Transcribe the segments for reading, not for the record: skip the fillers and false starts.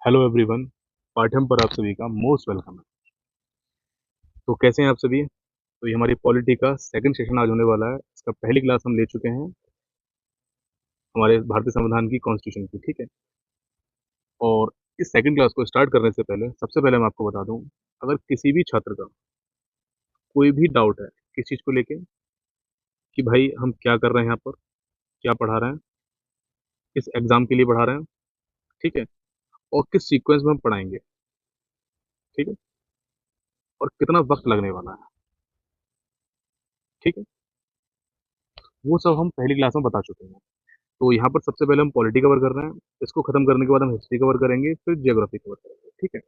Hello everyone. पाठ्यम पर आप सभी का मोस्ट वेलकम है। तो कैसे हैं आप सभी? तो ये हमारी पॉलिटी का सेकंड सेशन आज होने वाला है। इसका पहली क्लास हम ले चुके हैं हमारे भारतीय संविधान की कॉन्स्टिट्यूशन की, ठीक है। और इस सेकंड क्लास को स्टार्ट करने से पहले सबसे पहले मैं आपको बता दूं, अगर किसी भी छात्र का कोई भी डाउट है किस चीज़ को लेके कि भाई हम क्या कर रहे हैं यहाँ पर, क्या पढ़ा रहे हैं, किस एग्जाम के लिए पढ़ा रहे हैं, ठीक है, और किस सीक्वेंस में हम पढ़ाएंगे, ठीक है, और कितना वक्त लगने वाला है, ठीक है, वो सब हम पहली क्लास में बता चुके हैं। तो यहाँ पर सबसे पहले हम पॉलिटी कवर कर रहे हैं। इसको खत्म करने के बाद हम हिस्ट्री कवर करेंगे, फिर जियोग्राफी कवर करेंगे, ठीक है।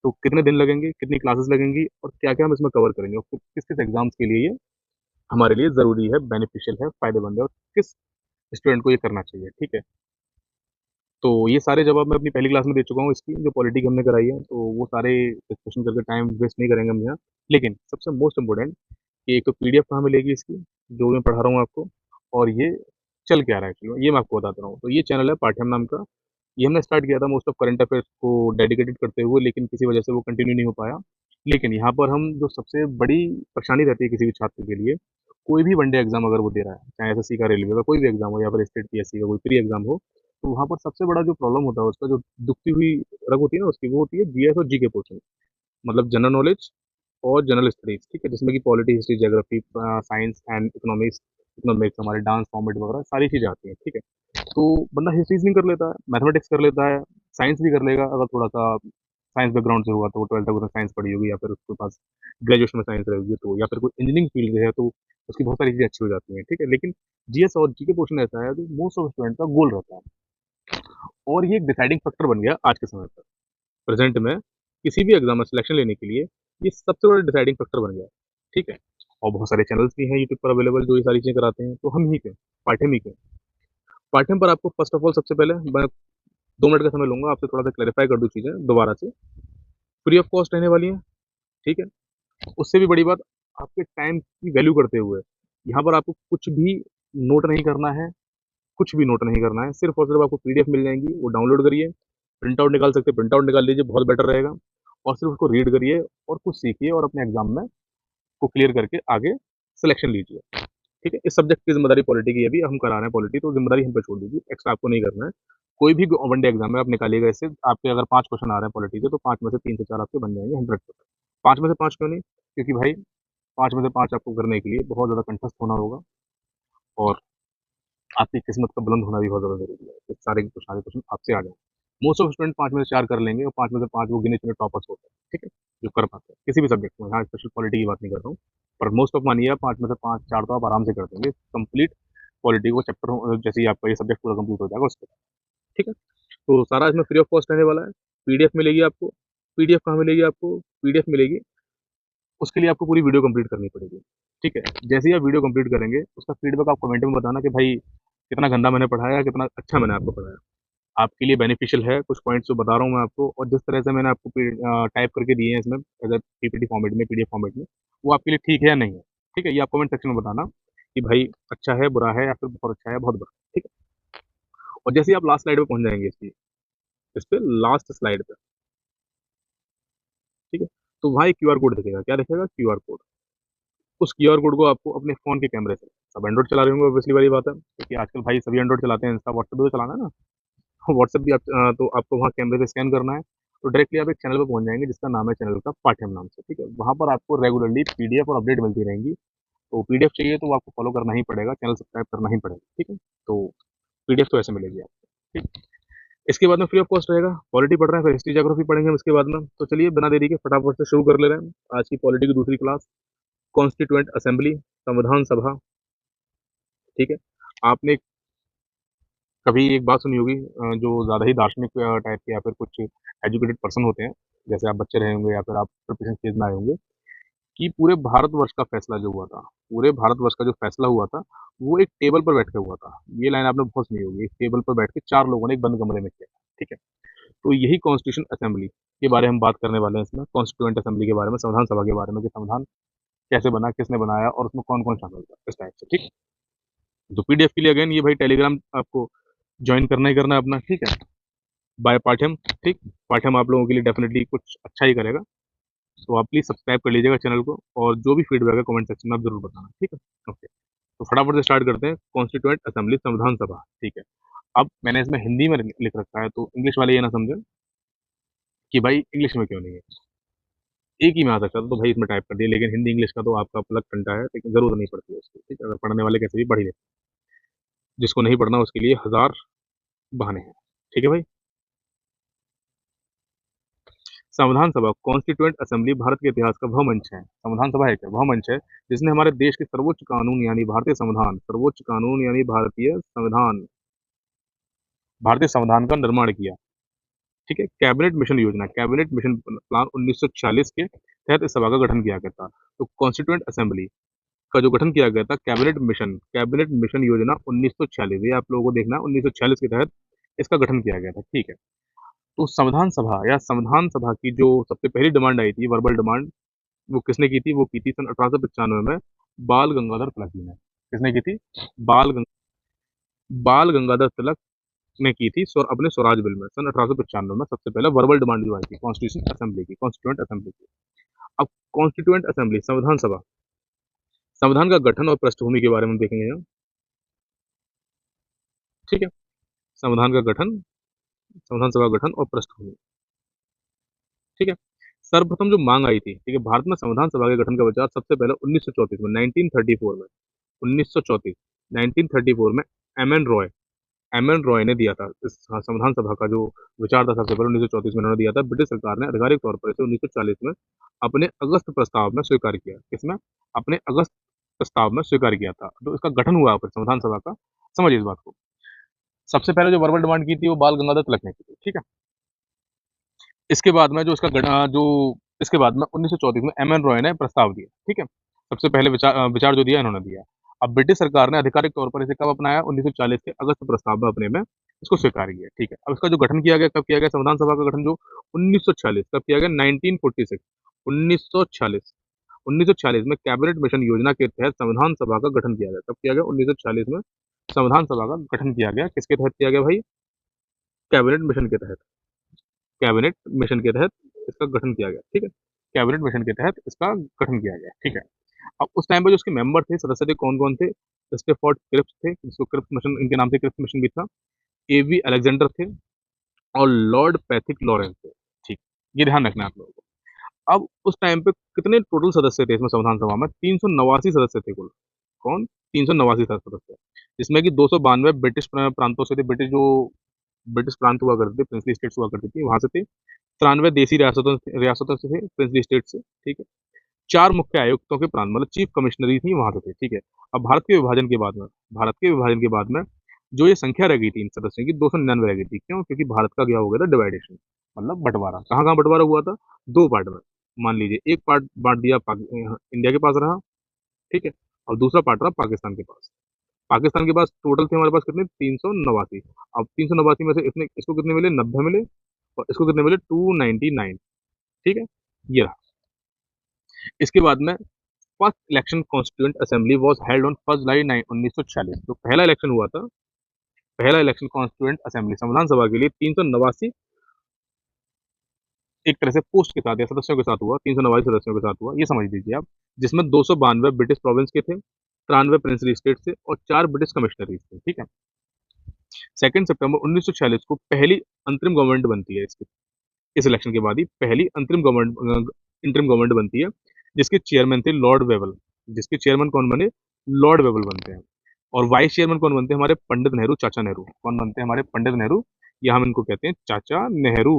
तो कितने दिन लगेंगे, कितनी क्लासेस लगेंगी और क्या क्या हम इसमें कवर करेंगे और किस किस एग्जाम्स के लिए ये हमारे लिए ज़रूरी है, बेनिफिशियल है, फायदेमंद है और किस स्टूडेंट को ये करना चाहिए, ठीक है। तो ये सारे जवाब मैं अपनी पहली क्लास में दे चुका हूँ इसकी, जो पॉलिटी की हमने कराई है। तो वो सारे डिस्कशन करके टाइम वेस्ट नहीं करेंगे हम यहाँ। लेकिन सबसे मोस्ट इम्पोर्टेंट कि एक तो पीडीएफ कहाँ मिलेगी इसकी, जो मैं पढ़ा रहा हूँ आपको, और ये चल क्या रहा है एक्चुअली, ये मैं आपको बताता हूँ। तो ये चैनल है पाठ्यम नाम का। ये हमने स्टार्ट किया था मोस्ट ऑफ करंट अफेयर्स को डेडिकेटेड करते हुए, लेकिन किसी वजह से वो कंटिन्यू नहीं हो पाया। लेकिन यहाँ पर हम जो सबसे बड़ी परेशानी रहती है किसी भी छात्र के लिए, कोई भी वनडे एग्जाम अगर वो दे रहा है, चाहे एसएससी का, रेलवे का, कोई भी एग्जाम हो या फिर स्टेट पीएससी का कोई प्री एग्जाम हो, तो वहाँ पर सबसे बड़ा जो प्रॉब्लम होता है उसका, जो दुखती हुई रग होती है ना उसकी, वो होती है जीएस और जीके पोर्शन, मतलब जनरल नॉलेज और जनरल स्टडीज, ठीक है, जिसमें कि polity, history, geography, science and economics, economics, हमारे डांस, कॉमेडी वगैरह सारी चीज़ें आती हैं, ठीक है। तो बंदा हिस्ट्री नहीं कर लेता है, मैथमेटिक्स कर लेता है, साइंस भी कर लेगा अगर थोड़ा सा साइंस बैकग्राउंड से हुआ, तो ट्वेल्थ तक उसने साइंस पढ़ी होगी या फिर उसके पास ग्रेजुएशन में साइंस रहेगी, तो या फिर कोई इंजीनियरिंग फील्ड है तो उसकी बहुत सारी चीज़ें अच्छी हो जाती हैं, ठीक है। लेकिन जीएस और जीके पोर्शन ऐसा है जो मोस्ट ऑफ स्टूडेंट का गोल रहता है, और ये एक डिसाइडिंग फैक्टर बन गया आज के समय पर, प्रेजेंट में किसी भी एग्जाम में सिलेक्शन लेने के लिए ये सबसे बड़ा डिसाइडिंग फैक्टर बन गया है, ठीक है। और बहुत सारे चैनल्स भी हैं यूट्यूब पर अवेलेबल जो ये सारी चीज़ें कराते हैं, तो हम ही के पाठ्यम ही के पाठ्यम पर आपको फर्स्ट ऑफ ऑल सबसे पहले मैं 2 मिनट का समय लूंगा, आपसे थोड़ा सा क्लैरिफाई कर दूं चीज़ें दोबारा से। फ्री ऑफ कॉस्ट रहने वाली है, ठीक है। उससे भी बड़ी बात, आपके टाइम की वैल्यू करते हुए यहाँ पर आपको कुछ भी नोट नहीं करना है, कुछ भी नोट नहीं करना है, सिर्फ और सिर्फ आपको पीडीएफ मिल जाएंगी, वो डाउनलोड करिए, प्रिंट आउट निकाल सकते हैं, प्रिंट आउट निकाल लीजिए, बहुत बेटर रहेगा। और सिर्फ उसको रीड करिए और कुछ सीखिए और अपने एग्जाम में को क्लियर करके आगे सिलेक्शन लीजिए, ठीक है। इस सब्जेक्ट की जिम्मेदारी पॉलिटी की है, अभी हम करा रहे हैं पॉलिटी, तो जिम्मेदारी हम पे छोड़ दीजिए, एक्स्ट्रा आपको नहीं करना है। कोई भी वनडे एग्जाम में आप निकालिएगा इससे, आपके अगर 5 क्वेश्चन आ रहे हैं पॉलिटी के, तो 5 में से 3 से 4 आपके बन जाएंगे 100%। 5 में से 5 क्यों नहीं? क्योंकि भाई 5 में से 5 आपको करने के लिए बहुत ज़्यादा कंठस्थ होना होगा, और आपकी किस्मत का बुलंद होना भी बहुत ज़्यादा ज़रूरी है, तो सारे क्वेश्चन आपसे आ जाएँ। मोस्ट ऑफ स्टूडेंट 5 में से 4 कर लेंगे और 5 में से 5 वो गिने चुने टॉपर्स होते हैं, ठीक है? जो कर पाते हैं, किसी भी सब्जेक्ट में, यहाँ स्पेशल पॉलिटी की बात नहीं कर रहा हूँ। पर मोस्ट ऑफ मानिए आप 5 में से 5 4 तो आप आराम से कर देंगे, कंप्लीट पॉलिटी को चैप्टर जैसे ही आपका ये सब्जेक्ट पूरा कंप्लीट हो जाएगा उसके बाद, ठीक है? तो सारा इसमें फ्री ऑफ कॉस्ट रहने वाला है। पीडीएफ मिलेगी आपको। पीडीएफ कहाँ मिलेगी आपको? पीडीएफ मिलेगी, उसके लिए आपको पूरी वीडियो कंप्लीट करनी पड़ेगी, ठीक है? जैसे ही आप वीडियो कंप्लीट करेंगे, उसका फीडबैक आप कमेंट में बताना कि भाई कितना गंदा मैंने पढ़ाया, कितना अच्छा मैंने आपको पढ़ाया। आपके लिए बेनिफिशियल है, कुछ पॉइंट्स जो बता रहा हूँ मैं आपको, और जिस तरह से मैंने आपको टाइप करके दिए हैं इसमें एज अ पीपीटी फॉर्मेट में, पीडीएफ फॉर्मेट में, वो आपके लिए ठीक है या नहीं है, ठीक है? ये आप कमेंट सेक्शन में बताना कि भाई अच्छा है, बुरा है, या फिर बहुत अच्छा है, बहुत बुरा, ठीक है? और जैसे ही आप लास्ट स्लाइड पे पहुंच जाएंगे इसकी, इस पे लास्ट स्लाइड पे, ठीक है, तो वहाँ एक क्यूआर कोड दिखेगा। क्या दिखेगा? QR code. उस क्यूआर कोड को आपको अपने फ़ोन के कैमरे से, सब एंड्रॉइड चला रहे होंगे ऑब्वियसली वाली बात है, क्योंकि आजकल भाई सभी एंड्रॉइड चलाते हैं, इंस्टा व्हाट्सएप भी तो चलाना है ना। व्हाट्सएप भी आप तो आपको वहाँ कैमरे से स्कैन करना है, तो डायरेक्टली आप एक चैनल पे पहुँच जाएँगे जिसका नाम है चैनल का पाठ्यम नाम से, ठीक है? वहाँ पर आपको रेगुलरली पीडीएफ और अपडेट मिलती रहेंगी। तो पीडीएफ चाहिए तो वो आपको फॉलो करना ही पड़ेगा, चैनल सब्सक्राइब करना ही पड़ेगा, ठीक है? तो पीडीएफ तो ऐसे मिलेगी आपको, ठीक। इसके बाद में फ्री ऑफ कॉस्ट रहेगा। पॉलिटी पढ़ रहे हैं, फिर हिस्ट्री ज्योग्राफी पढ़ेंगे हम इसके बाद में। तो चलिए बिना देरी के फटाफट से शुरू कर ले रहे हैं आज की पॉलिटी की दूसरी क्लास, कॉन्स्टिट्यूएंट असेंबली, संविधान सभा, ठीक है? आपने कभी एक बात सुनी होगी, जो ज़्यादा ही दार्शनिक टाइप के या फिर कुछ एजुकेटेड पर्सन होते हैं, जैसे आप बच्चे रहे होंगे या फिर आप प्रिपरेशन स्टेज में आए होंगे, कि पूरे भारतवर्ष का फैसला जो हुआ था, पूरे भारतवर्ष का जो फैसला हुआ था, वो एक टेबल पर बैठ के हुआ था। ये लाइन आपने बहुत सुनी होगी, एक टेबल पर बैठ के 4 लोगों ने एक बंद कमरे में किया, ठीक है? तो यही कॉन्स्टिट्यूशन असेंबली के बारे में हम बात करने वाले हैं इसमें, कॉन्स्टिट्यूएंट असेंबली के बारे में, संविधान सभा के बारे में, कि संविधान कैसे बना, किसने बनाया और उसमें कौन-कौन शामिल था, इस टाइप से, ठीक? तो पीडीएफ के लिए अगेन ये भाई टेलीग्राम आपको जॉइन करना ही करना है अपना, ठीक है? बाय पाठ्यम, ठीक। पाठ्यम आप लोगों के लिए डेफिनेटली कुछ अच्छा ही करेगा। तो आप प्लीज़ सब्सक्राइब कर लीजिएगा चैनल को, और जो भी फीडबैक है कमेंट सेक्शन में आप ज़रूर बताना, ठीक है? ओके, तो फटाफट से स्टार्ट करते हैं। कॉन्स्टिट्यूएंट असेंबली, संविधान सभा, ठीक है। अब मैंने इसमें हिंदी में लिख रखा है, तो इंग्लिश वाले ये ना समझें कि भाई इंग्लिश में क्यों नहीं है। एक ही में आ सकता था तो भाई इसमें टाइप कर दिया, लेकिन हिंदी इंग्लिश का तो आपका अलग घंटा है, लेकिन ज़रूरत नहीं पड़ती है उसकी, ठीक है? अगर पढ़ने वाले कैसे भी पढ़ ही लेते हैं। जिसको नहीं पढ़ना उसके लिए हज़ार बहाने हैं, ठीक है भाई? संविधान सभा, कॉन्स्टिट्यूएंट असेंबली भारत के इतिहास का वह मंच है। संविधान सभा है क्या? वह मंच है जिसने हमारे देश के सर्वोच्च कानून यानी भारतीय संविधान, सर्वोच्च कानून यानी भारतीय संविधान का निर्माण किया। ठीक है? कैबिनेट मिशन योजना, कैबिनेट मिशन प्लान 1946 के तहत इस सभा का गठन किया गया था। तो कॉन्स्टिट्यूएंट असेंबली का जो गठन किया गया था, कैबिनेट मिशन योजना 1946, ये आप लोगों को देखना है, 1946 के तहत इसका गठन किया गया था। ठीक है? तो संविधान सभा की जो सबसे पहली डिमांड आई थी, वर्बल डिमांड, वो किसने की थी? वो की थी सन 1895 में बाल गंगाधर तिलक जी ने। किसने की थी? बाल गंग, बाल गंगाधर तिलक ने की थी अपने स्वराज बिल में सन 1895 में सबसे पहले वर्बल डिमांड जो आई थी कॉन्स्टिट्यूएंट असेंबली की। अब कॉन्स्टिट्यूएंट असेंबली, संविधान सभा, संविधान का गठन और पृष्ठभूमि के बारे में देखेंगे हम। ठीक है? संविधान का गठन, संविधान सभा का गठन और पृष्ठभूमि। ठीक है? सर्वप्रथम जो मांग आई थी, ठीक है, भारत में संविधान सभा के गठन का विचार सबसे पहले 1934 में, 1934 में, 1934, 1934 में एम एन रॉय ने दिया था। इस संविधान सभा का जो विचार था सबसे पहले 1934 में उन्होंने दिया था। ब्रिटिश सरकार ने आधिकारिक तौर पर इसे 1940 में अपने अगस्त प्रस्ताव में स्वीकार किया। किसमें? अपने अगस्त प्रस्ताव में स्वीकार किया था। तो इसका गठन हुआ फिर संविधान सभा का। समझिए इस बात को। सबसे पहले जो वर्बल डिमांड की थी वो बाल गंगाधर तिलक ने की थी। ठीक है? इसके बाद में जो इसका जो इसके बाद में 1934 में एम एन रॉय ने प्रस्ताव दिया। ठीक है? सबसे पहले विचार जो दिया इन्होंने दिया। अब ब्रिटिश सरकार ने आधिकारिक तौर पर इसे कब अपनाया? 1940 के अगस्त प्रस्ताव में अपने में इसको स्वीकार किया। ठीक है? अब इसका जो गठन किया गया, कब किया गया संविधान सभा का गठन? जो 1946, कब किया गया? 1946, 1946, 1946 में कैबिनेट मिशन योजना के तहत संविधान सभा का गठन किया गया। कब किया गया? 1946 में संविधान सभा का गठन किया गया। किसके तहत किया गया भाई? कैबिनेट मिशन के तहत। कैबिनेट मिशन के तहत इसका गठन किया गया। ठीक है? कैबिनेट मिशन के तहत इसका गठन किया गया। ठीक है? अब उस टाइम पे जो उसके मेंबर थे, सदस्य थे, कौन-कौन थे? स्टेफोर्ड क्रिप्स थे, जिसको क्रिप्स मिशन, इनके नाम से क्रिप्स मिशन भी था। एवी अलेक्जेंडर थे और लॉर्ड पैथिक लॉरेंस थे। ठीक, ये ध्यान रखना है आप लोगों को। अब उस टाइम पे कितने टोटल सदस्य थे इसमें संविधान सभा में? 389 सदस्य थे कुल। कौन? 389 सदस्य, जिसमें कि 292 ब्रिटिश प्रांतों से थे। ब्रिटिश प्रांत हुआ करते थे, प्रिंसली स्टेट्स हुआ करती थी, वहां से थे। 93 देसी रियासतों से थे, प्रिंसली स्टेट से। ठीक है? 4 मुख्य आयुक्तों के प्रांत, मतलब चीफ कमिश्नरी थी, वहां से थे। ठीक है? अब भारत के विभाजन के बाद में जो ये संख्या रह गई थी इन सदस्यों की, 299 रह गई थी। क्यों? क्योंकि भारत का क्या हो गया था? डिवाइडेशन, मतलब बंटवारा। कहाँ कहाँ बंटवारा हुआ था? 2 पार्ट में। मान लीजिए एक पार्ट बांट दिया इंडिया के पास रहा। ठीक है? और दूसरा पार्ट रहा पाकिस्तान के पास। पाकिस्तान के पास टोटल थे हमारे पास कितने? 389। अब 389 में से इसने इसको कितने मिले? 90 मिले, और इसको कितने मिले? 299। ठीक है? ये रहा। इसके बाद में first election constituent assembly was held on 1 जुलाई 1946। तो पहला इलेक्शन हुआ था, पहला इलेक्शन कॉन्स्टिट्यूएंट असेंबली, संविधान सभा के लिए 389 एक तरह से पोस्ट के साथ या सदस्यों के साथ हुआ, 389 सदस्यों के साथ हुआ, ये समझ लीजिए आप। जिसमें 292 ब्रिटिश प्रोविंस के थे, 93 प्रिंसली स्टेट से, और 4 ब्रिटिश कमिश्नरीज थे। ठीक है? 2 सितंबर 1946 को पहली अंतरिम गवर्नमेंट बनती है। इस इलेक्शन के बाद ही पहली इंटरिम गवर्नमेंट बनती है, जिसके चेयरमैन थे लॉर्ड वेवल। जिसके चेयरमैन कौन बने? लॉर्ड वेवल बनते हैं। और वाइस चेयरमैन कौन बनते हैं? हमारे पंडित नेहरू, चाचा नेहरू। कौन बनते हैं? हमारे पंडित नेहरू, या हम इनको कहते हैं चाचा नेहरू।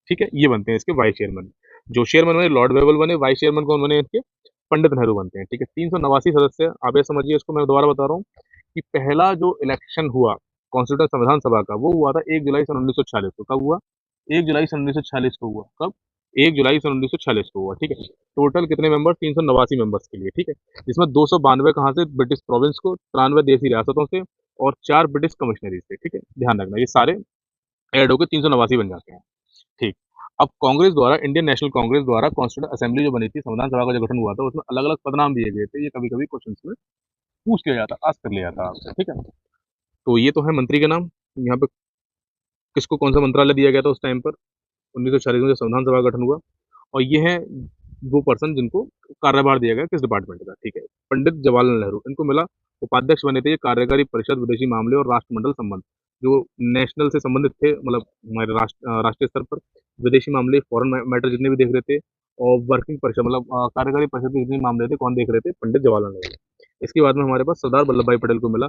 ठीक है? ये बनते हैं इसके वाइस चेयरमैन। जो चेयरमैन बने लॉर्ड वेवल बने, वाइस चेयरमैन कौन बने इसके? पंडित नेहरू बनते हैं। ठीक है? 389 सदस्य। आप ये समझिए, इसको मैं दोबारा बता रहा हूँ कि पहला जो इलेक्शन हुआ कॉन्स्टिट्यूंट संविधान सभा का, वो हुआ था 1 जुलाई सन 1946 को। कब हुआ? 1 जुलाई सन 1946 को हुआ। कब? 1 जुलाई सन 1946 को हुआ। ठीक है? टोटल कितने मेंबर? 389 मेंबर्स के लिए। ठीक है? जिसमें 292 कहाँ से? ब्रिटिश प्रोविंस को, 93 देसी रियासतों से, और 4 ब्रिटिश कमिश्नरी से। ठीक है? ध्यान रखना, ये सारे ऐड होकर 389 बन जाते हैं। ठीक। अब कांग्रेस द्वारा, इंडियन नेशनल कांग्रेस द्वारा कॉन्स्टिट्यूंट असेंबली जो बनी थी, संविधान सभा का जो गठन हुआ था, उसमें अलग अलग पदनाम दिए गए थे। ये कभी कभी क्वेश्चन में पूछ लिया जाता, आस्क कर लिया जाता आपसे। ठीक है? तो ये तो है मंत्री के नाम। यहाँ पे किसको कौन सा मंत्रालय दिया गया था उस टाइम पर 1946 में जब संविधान सभा का गठन हुआ। और ये है वो पर्सन जिनको कार्यभार दिया गया किस डिपार्टमेंट का, ठीक है। पंडित जवाहरलाल नेहरू, इनको मिला उपाध्यक्ष बने थे ये कार्यकारी परिषद विदेशी मामले और राष्ट्रमंडल संबंध, जो नेशनल से संबंधित थे, मतलब हमारे राष्ट्रीय स्तर पर विदेशी मामले फॉरेन मैटर जितने भी देख रहे थे, और वर्किंग परिषद मतलब कार्यकारी परिषद के जितने मामले थे कौन देख रहे थे, पंडित जवाहरलाल नेहरू। इसके बाद में हमारे पास सरदार वल्लभ भाई पटेल को मिला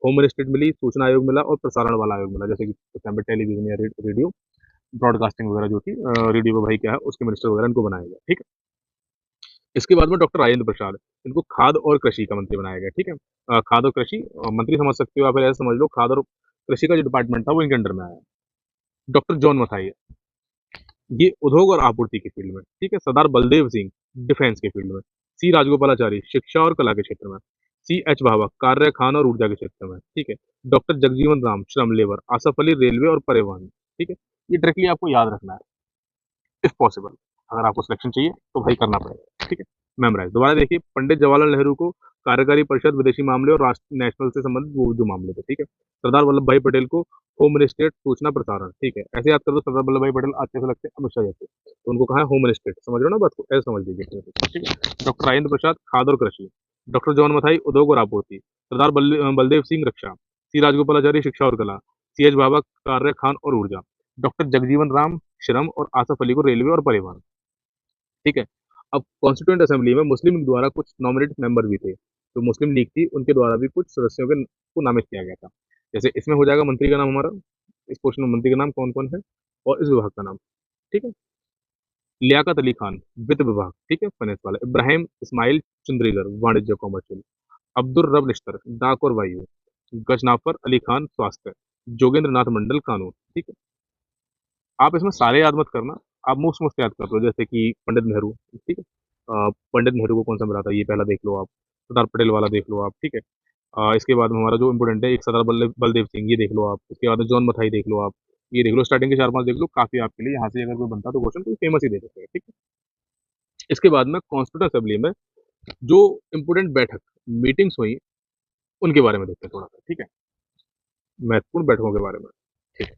होम मिनिस्ट्री मिली, सूचना आयोग मिला और प्रसारण वाला आयोग मिला, जैसे कि टेलीविजन या रेडियो ब्रॉडकास्टिंग वगैरह जो थी, रेडियो भाई क्या है उसके मिनिस्टर वगैरह इनको बनाया गया, ठीक है। इसके बाद में डॉक्टर राजेंद्र प्रसाद, इनको खाद्य और कृषि का मंत्री बनाया गया, ठीक है। खाद्य और कृषि मंत्री समझ सकते हो, या फिर ऐसे समझ लो खाद्य और कृषि का जो डिपार्टमेंट था वो इनके अंडर में आया। डॉक्टर जॉन मथाई, ये उद्योग और आपूर्ति की फील्ड में, ठीक है। सरदार बलदेव सिंह, डिफेंस के फील्ड में। सी राजगोपालाचारी, शिक्षा और कला के क्षेत्र में। सी एच भाभा, कार्य खान और ऊर्जा के क्षेत्र में, ठीक है। डॉक्टर जगजीवन राम, श्रम लेबर। आसफ अली, रेलवे और परिवहन, ठीक है। ये डायरेक्टली आपको याद रखना है इफ पॉसिबल। अगर आपको सिलेक्शन चाहिए तो भाई करना पड़ेगा, ठीक है। मेमोराइज दोबारा देखिए, पंडित जवाहरलाल नेहरू को कार्यकारी परिषद विदेशी मामले और राष्ट्र नेशनल से संबंधित वो जो मामले थे, ठीक है। सरदार वल्लभ भाई पटेल को होम मिनिस्ट्रेट, सूचना प्रसारण, ठीक है। ऐसे याद कर दो, सरदार वल्लभ भाई पटेल अच्छे से लगते हैं अमित शाह जैसे, तो उनको कहा है होम मिनिस्ट्रेट, समझ रहे हो ना बात को, ऐसे समझ लीजिए, ठीक है। डॉक्टर राजेंद्र प्रसाद, खाद्य और कृषि। डॉक्टर जॉन मथाई, उद्योग और आपूर्ति। सरदार बलदेव सिंह, रक्षा। सी राजगोपालाचारी, शिक्षा और कला। सी एच बाबा, कार्य खान और ऊर्जा। डॉक्टर जगजीवन राम, श्रम। और आसफ अली को रेलवे और परिवहन, ठीक है। अब कॉन्स्टिट्यूएंट असेंबली में मुस्लिम लीग द्वारा कुछ नॉमिनेटेड मेंबर भी थे, जो मुस्लिम लीग थी उनके द्वारा भी कुछ सदस्यों के को नामित किया गया था। जैसे इसमें हो जाएगा मंत्री का नाम हमारा, इस पोर्शन में मंत्री का नाम कौन कौन है और इस विभाग का नाम, ठीक है। लियाकत अली खान, वित्त विभाग, ठीक है, फाइनेंस वाला। इब्राहिम इस्माइल चुंद्रीगर, वाणिज्य कॉमर्शियल। अब्दुल रब निश्तर, डाक और वायु। गजनाफर अली खान, स्वास्थ्य। जोगेंद्र नाथ मंडल, कानून, ठीक है। आप इसमें सारे याद मत करना, आप मोस्ट मोस्ट याद कर लो, जैसे कि पंडित नेहरू, ठीक है। पंडित नेहरू को कौन सा मिला था ये पहला देख लो आप। सरदार पटेल वाला देख लो आप, ठीक है। इसके बाद में हमारा जो इम्पोर्टेंट है, एक सरदार बलदेव सिंह, ये देख लो आप। इसके बाद में जॉन मथाई देख लो आप, ये देख लो, स्टार्टिंग के 4-5 देख लो, काफी आपके लिए यहाँ से अगर कोई बनता तो क्वेश्चन कोई फेमस ही दे सकते हैं, ठीक है। इसके बाद में कॉन्स्टिट्यूंट असेंबली में जो इम्पोर्टेंट बैठक मीटिंग्स हुई उनके बारे में देखते हैं थोड़ा सा, ठीक है। महत्वपूर्ण बैठकों के बारे में, ठीक है।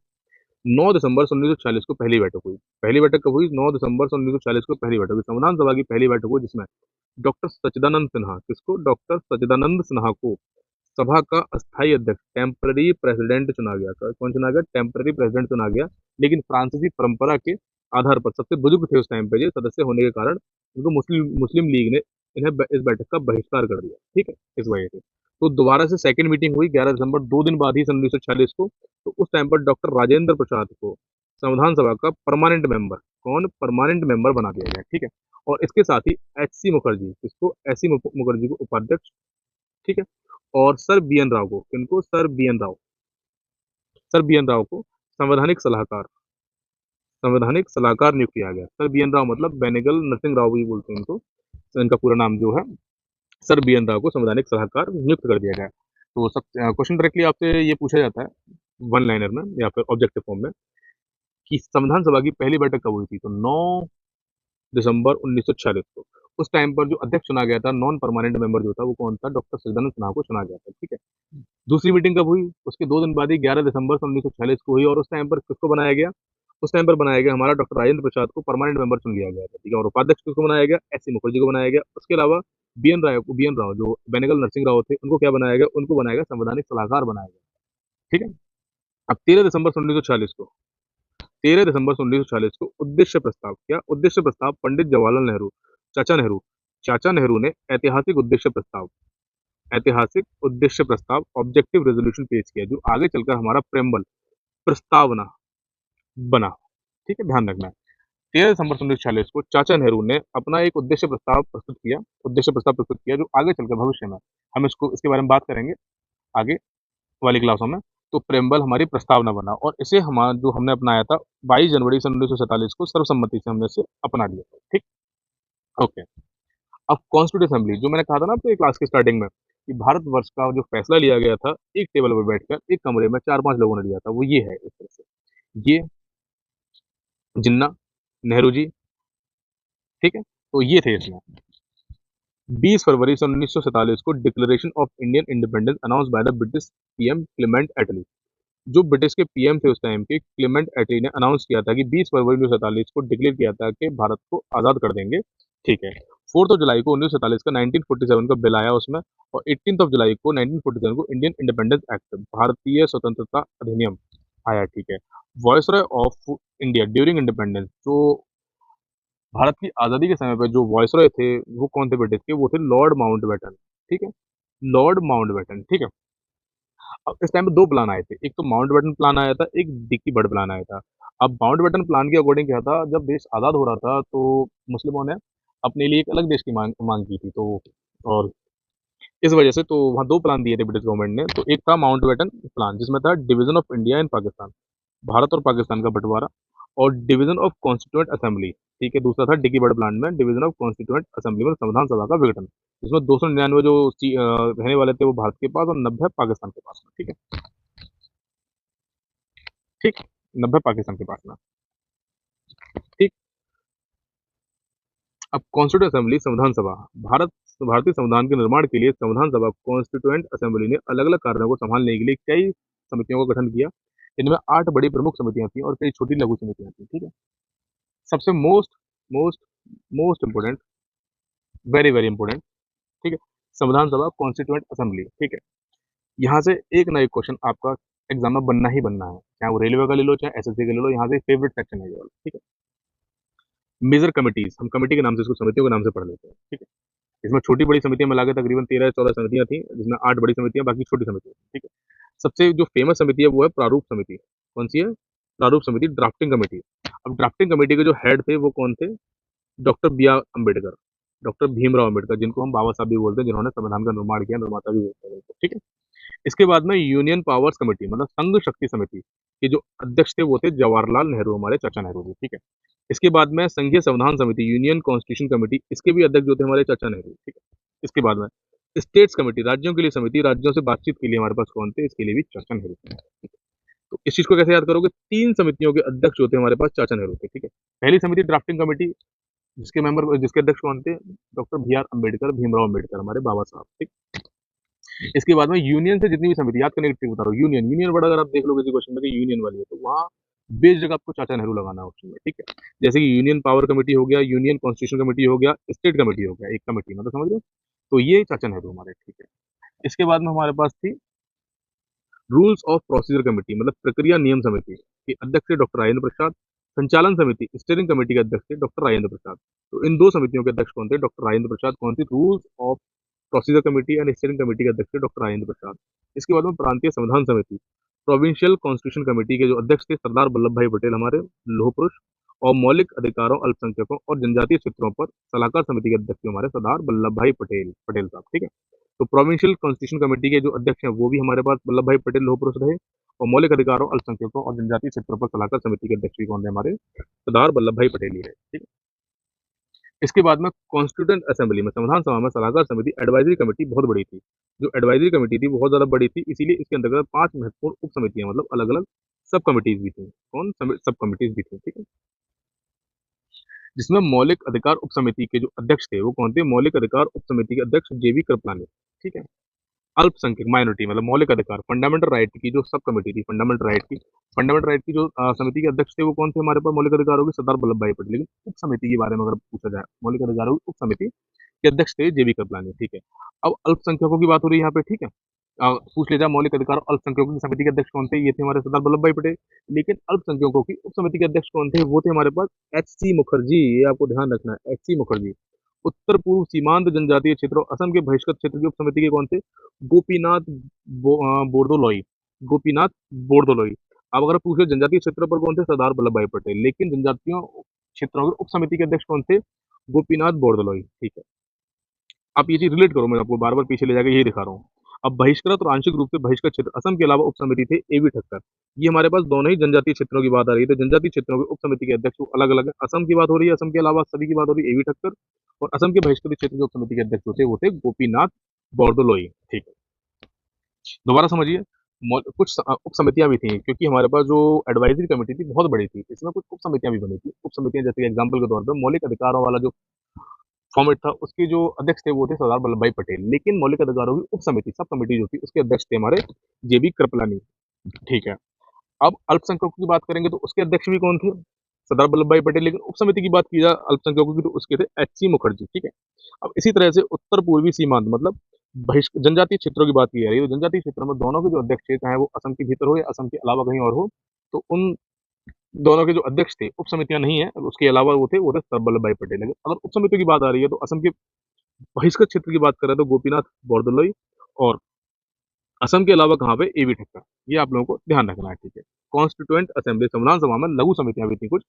9 दिसंबर 1946 को पहली बैठक हुई। पहली बैठक कब हुई? 9 दिसंबर 1940 को पहली बैठक हुई। संविधान सभा की पहली बैठक हुई जिसमें डॉक्टर सच्चिदानंद सिन्हा, किसको? डॉक्टर सच्चिदानंद सिन्हा को सभा का अस्थायी अध्यक्ष, टेम्पररी प्रेसिडेंट चुना गया। कौन चुना गया? टेम्पररी प्रेसिडेंट चुना गया। लेकिन फ्रांसीसी परंपरा के आधार पर सबसे बुजुर्ग थे उस टाइम पे ये सदस्य होने के कारण उनको मुस्लिम मुस्लिम लीग ने इन्हें इस बैठक का बहिष्कार कर दिया, ठीक है, इस वजह से। तो दोबारा से सेकंड मीटिंग हुई 11 दिसंबर, 2 दिन बाद ही सन 1946 को। तो उस टाइम पर डॉक्टर राजेंद्र प्रसाद को संविधान सभा का परमानेंट मेंबर, कौन? परमानेंट मेंबर बना दिया गया, ठीक है। और इसके साथ ही एच सी मुखर्जी, किसको? एच सी मुखर्जी को उपाध्यक्ष, ठीक है। और सर बी एन राव को, किनको? Sir B N Rao, sir B N Rao को संवैधानिक सलाहकार नियुक्त किया गया। सर बी एन राव मतलब बेनेगल नरसिंह राव भी बोलते हैं इनको, तो इनका पूरा नाम जो है सर बी एन राव को संवैधानिक सलाहकार नियुक्त कर दिया गया। तो सब क्वेश्चन डायरेक्टली आपसे ये पूछा जाता है वन लाइनर में या फिर ऑब्जेक्टिव फॉर्म में कि संविधान सभा की पहली बैठक कब हुई थी? तो 9 दिसंबर 1946 को। उस टाइम पर जो अध्यक्ष चुना गया था, नॉन परमानेंट मेंबर जो था, वो कौन था? डॉक्टर सच्चिदानंद सिन्हा को चुना गया था, ठीक है। दूसरी मीटिंग कब हुई? उसके 2 दिन बाद ही 11 दिसंबर 1946 को हुई। और उस टाइम पर किसको बनाया गया? उस टाइम पर बनाया गया हमारा डॉक्टर राजेंद्र प्रसाद को परमानेंट मेंबर चुन लिया गया था, ठीक है। और उपाध्यक्ष किसको बनाया गया? एस सी मुखर्जी को बनाया गया। उसके अलावा बी एन राव जो बेनेगल नरसिंह राव थे, उनको क्या बनाया गया? उनको बनाया गया संवैधानिक सलाहकार बनाया गया, ठीक है। अब 13 दिसंबर 1940 को उद्देश्य प्रस्ताव, क्या उद्देश्य प्रस्ताव? पंडित जवाहरलाल नेहरू, चाचा नेहरू, चाचा नेहरू ने ऐतिहासिक उद्देश्य प्रस्ताव ऑब्जेक्टिव रेजोल्यूशन पेश किया, जो आगे चलकर हमारा प्रेम्बल, प्रस्तावना बना, ठीक है, ध्यान रखना है। 13 दिसंबर 1946 को चाचा नेहरू ने अपना एक उद्देश्य प्रस्ताव प्रस्तुत किया, जो आगे चलकर भविष्य में हम इसको इसके बारे में बात करेंगे आगे वाली क्लासों में। तो प्रेम्बल हमारी प्रस्तावना बना और इसे हमारा जो हमने अपनाया था 22 जनवरी सन 1947 को सर्वसम्मति से हमने इसे अपना लिया था, ठीक। ओके। अब कॉन्स्टिट्यूंट असेंबली, जो मैंने कहा था ना आपको क्लास के स्टार्टिंग में कि भारतवर्ष का जो फैसला लिया गया था एक टेबल पर बैठकर एक कमरे में 4-5 लोगों ने लिया था, वो ये है इस तरह से। ये जिन्ना, नेहरू जी, ठीक है। तो ये थे इसमें 20 फरवरी सन 1947 को declaration of Indian independence announce by the British PM Clement Attlee. जो ब्रिटिश के पीएम थे उस टाइम के क्लेमेंट एटली ने अनाउंस किया था कि 20 फरवरी 1947 को डिक्लेयर किया था कि भारत को आज़ाद कर देंगे, ठीक है। 4 जुलाई को 1947 का 1947 का बिल आया उसमें, और 18 जुलाई को 1947 को इंडियन इंडिपेंडेंस एक्ट, भारतीय स्वतंत्रता अधिनियम आया, ठीक है। Viceroy of India during independence, जो भारत की आज़ादी के समय पे जो वॉइसरॉय थे, वो कौन थे ब्रिटिश के? वो थे लॉर्ड माउंटबेटन, ठीक है। लॉर्ड माउंटबेटन, ठीक है। अब इस टाइम पे 2 प्लान आए थे, एक तो माउंटबेटन प्लान आया था, एक डिकी बर्ड प्लान आया था। अब माउंटबेटन प्लान के अकॉर्डिंग क्या था, जब देश आज़ाद हो रहा था तो मुस्लिमों ने अपने लिए एक अलग देश की माँग माँग की थी, तो और इस वजह से तो वहाँ 2 प्लान दिए थे ब्रिटिश गवर्नमेंट ने। तो एक था माउंटबेटन प्लान जिसमें था division of India in Pakistan, Bharat और पाकिस्तान का बँटवारा, और डिवीज़न ऑफ कॉन्स्टिट्यूएंट असेंबली, ठीक है। दूसरा था डिकी बर्ड प्लान में डिवीज़न ऑफ कॉन्स्टिट्यूएंट असेंबली में संविधान सभा का विघटन, जिसमें 299 जो रहने वाले थे वो भारत के पास और 90 पाकिस्तान के पास में, ठीक है। ठीक, 90 पाकिस्तान के पास में, ठीक। अब कॉन्स्टिट्यूएंट असेंबली संविधान सभा, भारत भारतीय संविधान के निर्माण के लिए संविधान सभा कॉन्स्टिट्यूएंट असेंबली ने अलग अलग कार्यों को संभालने के लिए कई समितियों का गठन किया। इनमें 8 बड़ी प्रमुख समितियां थी और कई छोटी लघु समितियां थी, ठीक है। सबसे most most most important, very very important, ठीक है, संविधान सभा कॉन्स्टिट्यूएंट असेंबली, ठीक है। यहाँ से एक ना एक क्वेश्चन आपका एग्जाम में बनना ही बनना है, चाहे वो रेलवे का ले लो चाहे एसएससी का ले लो, यहाँ से फेवरेट सेक्शन है ये वाला, ठीक है। मेजर कमिटीज, हम कमेटी के नाम से इसको समितियों के नाम से पढ़ लेते हैं, ठीक है। इसमें छोटी बड़ी समितियां मिला के तकरीबन 13 या 14 समितियां थी, जिसमें 8 बड़ी समितियां बाकी छोटी समितियां, ठीक है। सबसे जो फेमस समिति है वो है प्रारूप समिति। कौन सी है? प्रारूप समिति, ड्राफ्टिंग कमेटी। अब ड्राफ्टिंग कमेटी के जो हेड थे वो कौन थे? Doctor B R Ambedkar, doctor Bhimrao Ambedkar, जिनको हम बाबा साहब भी बोलते हैं, जिन्होंने संविधान का निर्माण किया, निर्माता भी बोलते हैं उनको, ठीक है। इसके बाद में यूनियन पावर्स कमेटी, मतलब संघ शक्ति समिति के जो अध्यक्ष थे वो थे जवाहरलाल नेहरू, हमारे चाचा नेहरू जी, ठीक है। इसके बाद में संघीय संविधान समिति, यूनियन कॉन्स्टिट्यूशन कमेटी, इसके भी अध्यक्ष जो थे हमारे चाचा नेहरू, ठीक है। इसके बाद में स्टेट्स कमेटी, राज्यों के लिए समिति, राज्यों से बातचीत के लिए हमारे पास कौन थे? इसके लिए भी चाचा नेहरू थे, ठीक है। तो इस चीज को कैसे याद करोगे? 3 समितियों के अध्यक्ष जो थे हमारे पास चाचा नेहरू थे, ठीक है। पहली समिति ड्राफ्टिंग कमेटी, जिसके अध्यक्ष कौन थे? Doctor B R Ambedkar, Bhimrao Ambedkar, हमारे बाबा साहब, ठीक। इसके बाद में यूनियन से जितनी भी समिति, याद करने की ट्रिक बता रहा हूँ, यूनियन यूनियन वर्ड अगर आप देख लोगे किसी क्वेश्चन में कि यूनियन वाली है, तो वहाँ बेस्ड आपको चाचा नेहरू लगाना है ऑप्शन में, ठीक है। जैसे कि यूनियन पावर कमेटी हो गया, यूनियन कॉन्स्टिट्यूशन कमेटी हो गया, स्टेट कमेटी हो गया, एक कमेटी, मतलब समझ रहे हो? तो ये चाचा नेहरू हमारे, ठीक है। इसके बाद में हमारे पास थी रूल्स ऑफ प्रोसीजर कमेटी, मतलब प्रक्रिया नियम समिति के अध्यक्ष थे डॉक्टर राजेंद्र प्रसाद। संचालन समिति, स्टीयरिंग कमेटी के अध्यक्ष थे डॉक्टर राजेंद्र प्रसाद। तो इन 2 समितियों के अध्यक्ष कौन थे? डॉक्टर राजेंद्र प्रसाद। कौन सी? Rules of procedure committee and steering committee के अध्यक्ष थे डॉक्टर राजेंद्र प्रसाद। इसके बाद में प्रांतीय संविधान समिति, प्रोविंशियल कॉन्स्टिट्यूशन कमेटी के जो अध्यक्ष थे सरदार वल्लभ भाई पटेल, हमारे लौह पुरुष, और मौलिक अधिकारों, अल्पसंख्यकों और जनजातीय क्षेत्रों पर सलाहकार समिति के अध्यक्ष थे हमारे सरदार वल्लभ भाई पटेल पटेल साहब, ठीक है। तो प्रोविंशियल कॉन्स्टिट्यूशन कमेटी के जो अध्यक्ष हैं वो भी हमारे पास वल्लभ भाई पटेल लौह पुरुष रहे, और मौलिक अधिकारों, अल्पसंख्यकों और जनजातीय क्षेत्रों पर सलाहकार समिति के अध्यक्ष भी कौन थे? हमारे सरदार वल्लभ भाई पटेल ही रहे, ठीक है। इसके बाद में कॉन्स्टिट्यूएंट असेंबली में, संविधान सभा में सलाहकार समिति, एडवाइजरी कमेटी बहुत बड़ी थी। जो एडवाइजरी कमेटी थी बहुत ज्यादा बड़ी थी, इसीलिए इसके अंतर्गत 5 महत्वपूर्ण उप समितियां, मतलब अलग अलग सब कमिटीज भी थी। कौन? सब कमिटीज भी थी, ठीक है। जिसमें मौलिक अधिकार उप समिति के जो अध्यक्ष थे वो कौन थे? मौलिक अधिकार उप समिति के अध्यक्ष जेबी कृपलानी, ठीक है। अल्पसंख्यक माइनॉरिटी, मतलब मौलिक अधिकार, फंडामेंटल राइट की जो सब कमेटी थी, फंडामेंटल राइट की जो समिति के अध्यक्ष थे वो कौन थे हमारे पास? मौलिक अधिकारों के सरदार वल्लभ भाई पटेल। लेकिन उप समिति के बारे में अगर पूछा जाए, मौलिक अधिकारों की उप समिति के अध्यक्ष थे जेबी कृपलानी, ठीक है। अब अल्पसंख्यकों की बात हो रही है यहाँ पे, ठीक है। पूछ ले जाए मौलिक अधिकार और अल्पसंख्यकों की समिति के अध्यक्ष कौन थे? ये थे हमारे सरदार वल्लभ भाई पटेल। लेकिन अल्पसंख्यकों की उप समिति के अध्यक्ष कौन थे? वो थे हमारे पास एच सी मुखर्जी। ये आपको ध्यान रखना है, एच सी मुखर्जी। उत्तर पूर्व सीमांत जनजातीय क्षेत्रों असम के बहिष्कृत क्षेत्र की उप समिति के कौन थे? गोपीनाथ बोरदोलोई, गोपीनाथ बोरदोलोई। अब अगर पूछे जनजातीय क्षेत्रों पर कौन थे? सरदार वल्लभ भाई पटेल। लेकिन जनजातियों क्षेत्रों के उप समिति के अध्यक्ष कौन थे? गोपीनाथ बोरदोलोई, ठीक है। आप ये चीज रिलेट करो, मैं आपको बार बार पीछे ले जाकर यही दिखा रहा हूँ। अब बहिष्कृत और आंशिक रूप से बहिष्कृत क्षेत्र असम के अलावा उप समिति थे एवी ठक्कर। ये हमारे पास दोनों ही जनजातीय क्षेत्रों की बात आ रही है, तो जनजातीय क्षेत्रों के उप समिति के अध्यक्ष अलग अलग है। असम की बात हो रही है, असम के अलावा सभी की बात हो रही है, एवी ठक्कर। और असम के बहिष्कृत क्षेत्र के उप समिति के अध्यक्ष होते वो थे गोपीनाथ बोरदोलोई, ठीक है। दोबारा समझिए, कुछ उप समितियां भी थी, क्योंकि हमारे पास जो एडवाइजरी कमेटी थी बहुत बड़ी थी, इसमें कुछ उप समितियां भी बनी थी। उप समितियां जैसे एग्जाम्पल के तौर पर मौलिक अधिकारों वाला जो फॉर्मेट था, उसके जो अध्यक्ष थे वो थे सरदार वल्लभ भाई पटेल। लेकिन मौलिक अधिकारों की उप समिति, सब कमेटी जो थी, उसके अध्यक्ष थे हमारे जेबी कृपलानी, ठीक है। अब अल्पसंख्यकों की बात करेंगे तो उसके अध्यक्ष भी कौन थे? सरदार वल्लभ भाई पटेल। लेकिन उप समिति की बात की जाए अल्पसंख्यकों की तो उसके थे एच.सी. मुखर्जी, ठीक है। अब इसी तरह से उत्तर पूर्वी सीमांत मतलब जनजातीय क्षेत्रों की बात की जा रही है, तो जनजातीय क्षेत्रों में दोनों के जो अध्यक्ष थे, चाहे वो असम के भीतर हो या असम के अलावा कहीं और हो, तो उन दोनों के जो अध्यक्ष थे, उप समितियां नहीं है, उसके अलावा वो थे सरदार वल्लभ भाई पटेल। लेकिन अगर उप समितियों की बात आ रही है तो असम के बहिष्कृत क्षेत्र की बात करें तो गोपीनाथ बोरदोलोई, और असम के अलावा कहाँ पे ए.वी. ठक्कर। ये आप लोगों को ध्यान रखना है, ठीक है। कॉन्स्टिट्यूएंट असेंबली संविधान सभा में लघु समितियां भी थी कुछ,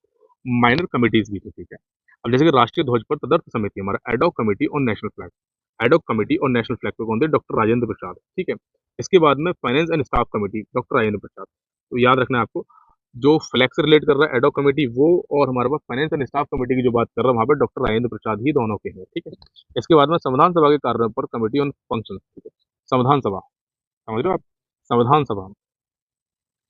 माइनर कमिटीज भी थी, ठीक है। अब जैसे कि राष्ट्रीय ध्वज पर तदर्थ समिति हमारा ad hoc committee on national flag, ad hoc committee on national flag पे कौन थे? डॉक्टर राजेंद्र प्रसाद, ठीक है। इसके बाद में finance and staff committee doctor Rajendra Prasad. तो याद रखना है आपको, जो फ्लैग से रिलेट कर रहा है एडॉक कमेटी वो, और हमारे पास फाइनेंस एंड स्टाफ कमेटी की जो बात कर रहा है वहाँ पे डॉक्टर राजेंद्र प्रसाद ही दोनों के हैं, ठीक है। इसके बाद में संविधान सभा के कार्यों पर कमेटी ऑन फंक्शन, ठीक है। संविधान सभा, समझ रहे हो आप? संविधान सभा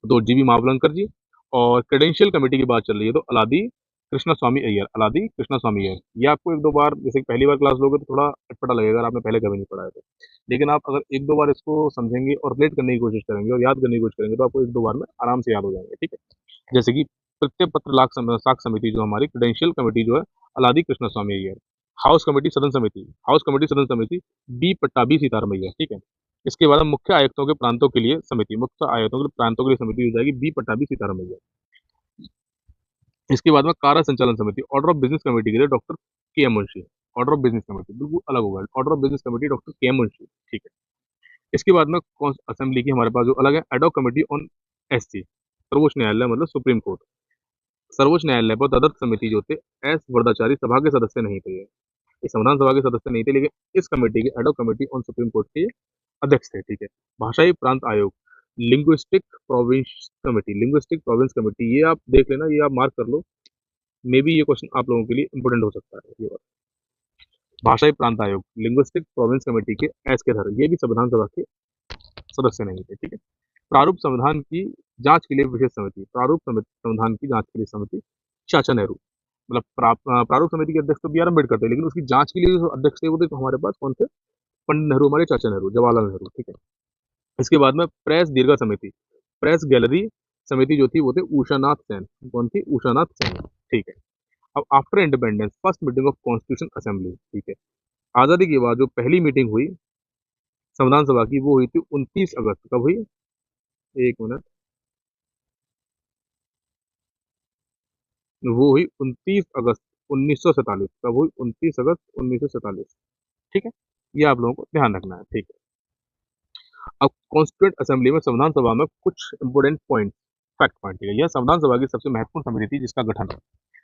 तो जीवी मावलंकर जी, और क्रेडेंशियल कमेटी की बात चल रही है तो अलादी कृष्णा स्वामी अय्यर, अलादी कृष्णा स्वामी अय्यर। ये आपको एक दो बार, जैसे कि पहली बार क्लास लोगे तो थोड़ा अटपटा लगेगा अगर आपने पहले कभी नहीं पढ़ा है तो, लेकिन आप अगर एक दो बार इसको समझेंगे और रिलेट करने की कोशिश करेंगे और याद करने की कोशिश करेंगे तो आपको एक दो बार में आराम से याद हो जाएंगे, ठीक है। जैसे कि प्रत्यय पत्र साख समिति जो हमारी क्रेडेंशियल कमेटी जो है अलादी Krishnaswami Iyer. House committee सदन समिति, हाउस कमेटी सदन समिति बी पट्टाभी सीतारामैया, ठीक है। इसके बाद मुख्य आयुक्तों के प्रांतों के लिए समिति, मुख्य आयुक्तों के प्रांतों के लिए समिति हो जाएगी बी पट्टाभी सीतारामैया। इसके बाद में कार्य संचालन समिति ऑर्डर ऑफ बिजनेस कमेटी के लिए doctor K M Munshi, order of business committee बिल्कुल अलग होगा, order of business committee doctor K M Munshi, ठीक है। इसके बाद में असेंबली की हमारे पास जो अलग है एडॉक कमेटी ऑन एससी, सर्वोच्च न्यायालय मतलब सुप्रीम कोर्ट। सर्वोच्च न्यायालय पर तदर्थ समिति जो थे एस वरदाचारी सभा के सदस्य नहीं थे, ये संविधान सभा के सदस्य नहीं थे, लेकिन इस कमेटी के ad hoc committee on supreme court के अध्यक्ष थे, ठीक है। भाषाई प्रांत आयोग, linguistic province committee, linguistic province committee, ये आप देख लेना, ये आप मार्क कर लो, मे बी ये क्वेश्चन आप लोगों के लिए इंपोर्टेंट हो सकता है ये बात। भाषाई प्रांत आयोग, लिंग्विस्टिक प्रोविंस कमेटी के एस के धर, ये भी संविधान सभा के सदस्य नहीं थे, ठीक है। प्रारूप संविधान की जांच के लिए विशेष समिति, प्रारूप संविधान की जांच के लिए समिति चाचा नेहरू, मतलब प्रारूप समिति के अध्यक्ष तो बी आर अम्बेडकर थे, लेकिन उसकी जांच के लिए जो अध्यक्ष थे वो थे तो हमारे पास कौन थे? पंडित नेहरू, हमारे चाचा नेहरू, जवाहरलाल नेहरू, ठीक है। इसके बाद में प्रेस दीर्घा समिति, प्रेस गैलरी समिति जो थी वो थे उषानाथ सेन, कौन थी? उषानाथ सेन, ठीक है। अब after independence first meeting of constitution assembly, ठीक है। आज़ादी के बाद जो पहली मीटिंग हुई संविधान सभा की वो हुई थी 29 अगस्त, कब हुई? एक मिनट, वो हुई 29 अगस्त 1947, कब हुई? 29 अगस्त 1947, ठीक है। ये आप लोगों को ध्यान रखना है, ठीक है। अब कॉन्स्टिट्यूएंट असेंबली में संविधान सभा में कुछ इंपोर्टेंट पॉइंट, फैक्ट पॉइंट, ठीक है। यह संविधान सभा की सबसे महत्वपूर्ण समिति थी जिसका गठन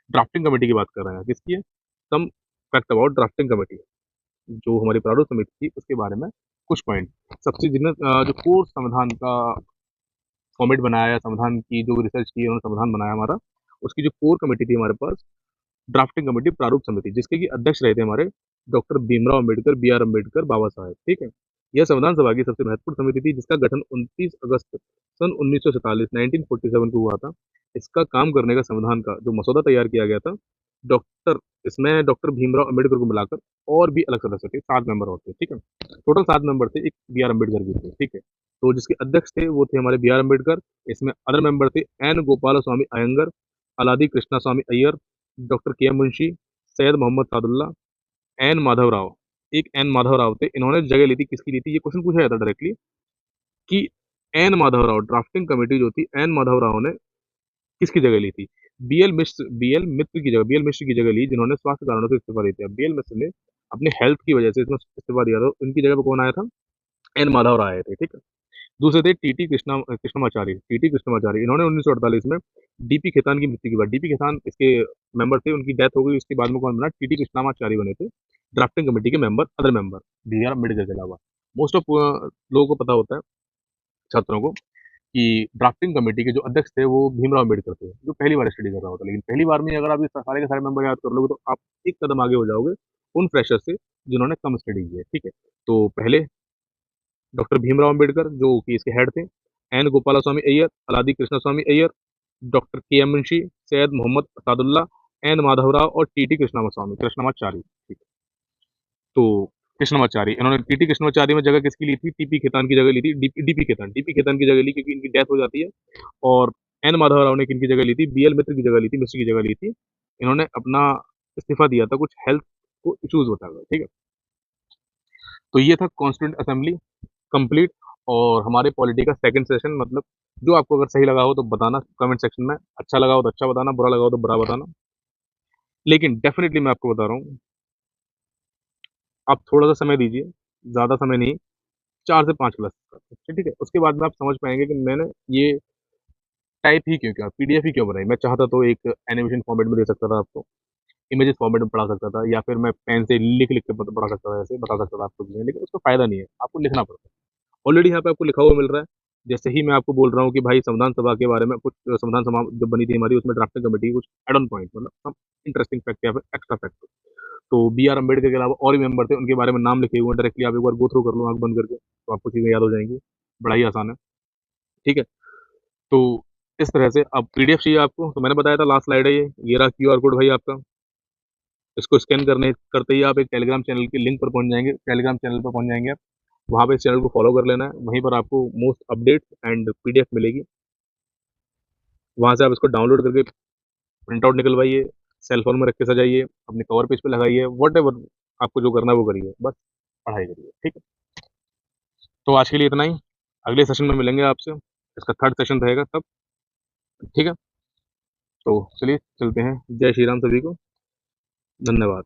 ड्राफ्टिंग कमेटी की बात कर रहे हैं, किसकी है? सम फैक्ट अबाउट ड्राफ्टिंग कमेटी, जो हमारी प्रारूप समिति थी उसके बारे में कुछ पॉइंट। सबसे जिन्हें जो कोर संविधान का फॉर्मेट बनाया, संविधान की जो रिसर्च की उन्होंने संविधान बनाया हमारा, उसकी जो कोर कमेटी थी हमारे पास ड्राफ्टिंग कमेटी प्रारूप समिति, जिसके कि अध्यक्ष रहे थे हमारे doctor Bhimrao Ambedkar, B R Ambedkar, Baba Saheb, ठीक है। यह संविधान सभा की सबसे महत्वपूर्ण समिति थी जिसका गठन 29 अगस्त सन 1947 1947 को हुआ था। इसका काम करने का संविधान का जो मसौदा तैयार किया गया था, डॉक्टर इसमें डॉक्टर भीमराव अम्बेडकर को मिलाकर और भी अलग सदस्य थे, 7 मेंबर और थे, ठीक है। टोटल 7 मेंबर थे, एक बी आर अम्बेडकर भी थे, ठीक है। तो जिसके अध्यक्ष थे वो थे हमारे बी आर अम्बेडकर। इसमें अदर मेंबर थे N Gopalaswami Ayyangar, Alladi Krishnaswami Iyer, doctor K M Munshi, Syed Mohammad Saadulla, N Madhav Rao, एक एन माधव राव थे। इन्होंने जगह ली थी, किसकी ली थी? ये क्वेश्चन पूछा जाता डायरेक्टली कि N Madhav Rao, drafting committee जो थी एन माधव राव ने किसकी जगह ली थी? बीएल मिश्र की जगह ली, जिन्होंने स्वास्थ्य कारणों से इस्तीफा दिया था। बीएल मिश्र ने अपने हेल्थ की वजह से इसमें इस्तीफा दिया था, उनकी जगह पर कौन आया था? एन माधव राव आए थे, ठीक है। दूसरे थे टीटी कृष्णमाचारी, टीटी कृष्णमाचारी, इन्होंने 1948 में डीपी खेतान की मृत्यु के बाद, डीपी खेतान इसके मेंबर थे, उनकी डेथ हो गई, उसके बाद में कौन बना? टीटी कृष्णमाचारी बने थे ड्राफ्टिंग कमेटी के member, other member B R Ambedkar के अलावा। मोस्ट ऑफ लोगों को पता होता है, छात्रों को, कि ड्राफ्टिंग कमेटी के जो अध्यक्ष थे वो भीमराव अम्बेडकर थे, जो पहली बार स्टडी कर रहा होता। लेकिन पहली बार में अगर आप ये सारे के सारे मेंबर याद कर लोगे तो आप एक कदम आगे हो जाओगे उन फ्रेशर से जिन्होंने कम स्टडी की है, ठीक है। तो पहले डॉक्टर भीमराव अम्बेडकर जो कि इसके हेड थे, एन गोपाला स्वामी अय्यर, अलादी कृष्ण स्वामी Iyer, doctor K M Munshi, Syed Mohammad Saadulla, N Madhavrao और टीटी कृष्णमाचारी, ठीक है। तो कृष्णमाचारी, इन्होंने टीटी कृष्णमाचारी में जगह किसकी ली थी? टीपी खेतान की जगह ली थी, डीपी खेतान की जगह ली क्योंकि इनकी डेथ हो जाती है। और एन माधव राव ने किनकी जगह ली थी, बीएल मित्र की जगह ली थी, मिश्र की जगह ली थी। इन्होंने अपना इस्तीफा दिया था कुछ हेल्थ को इश्यूज बताकर, ठीक है। तो ये था कॉन्स्टिट्यूंट असेंबली कंप्लीट। और हमारे पॉलिटी का सेकंड सेशन, मतलब जो आपको अगर सही लगा हो तो बताना कमेंट सेक्शन में, अच्छा लगा हो तो अच्छा बताना, बुरा लगा हो तो बुरा बताना। लेकिन डेफिनेटली मैं आपको बता रहा हूँ, आप थोड़ा सा समय दीजिए, ज़्यादा समय नहीं, 4 से 5 क्लास करते हैं, ठीक है। उसके बाद में आप समझ पाएंगे कि मैंने ये टाइप ही क्यों किया, पीडीएफ ही क्यों बनाई। मैं चाहता तो एक एनिमेशन फॉर्मेट में दे सकता था आपको, इमेजेस फॉर्मेट में पढ़ा सकता था, या फिर मैं पेन से लिख लिख के पढ़ा सकता था, ऐसे बता सकता था आपको चीज़ें, लेकिन उसका फ़ायदा नहीं है, आपको लिखना पड़ता है। ऑलरेडी यहाँ पे आपको लिखा हुआ मिल रहा है। जैसे ही मैं आपको बोल रहा हूँ कि भाई संविधान सभा के बारे में कुछ, संविधान सभा जब बनी थी हमारी, उसमें ड्राफ्टिंग कमेटी कुछ एड ऑन पॉइंट, मतलब some इंटरेस्टिंग फैक्ट या फिर एक्स्ट्रा फैक्ट। तो बी आर अम्बेडकर के अलावा और भी मेंबर थे, उनके बारे में नाम लिखे हुए हैं, डायरेक्टली आप एक बार गो थ्रू कर लो आँख बंद करके, तो आपको चीज़ें याद हो जाएँगी। बड़ा ही आसान है, ठीक है। तो इस तरह से अब पीडीएफ चाहिए आपको, तो मैंने बताया था लास्ट स्लाइड है ये। ये रहा क्यूआर कोड भाई आपका। इसको स्कैन करने करते ही आप एक टेलीग्राम चैनल के लिंक पर पहुँच जाएँगे, टेलीग्राम चैनल पर पहुँच जाएँगे आप। वहाँ पे इस चैनल को फॉलो कर लेना है, वहीं पर आपको मोस्ट अपडेट्स एंड पीडीएफ मिलेगी। वहाँ से आप इसको डाउनलोड करके प्रिंट आउट निकलवाइए, सेल फ़ोन में रख के सजाइए, अपने कवर पेज पे लगाइए, व्हाटएवर आपको जो करना है वो करिए, बस पढ़ाई करिए, ठीक है? तो आज के लिए इतना ही, अगले सेशन में मिलेंगे आपसे, इसका थर्ड सेशन रहेगा तब, ठीक है? तो चलिए चलते हैं, जय श्री राम सभी को, धन्यवाद।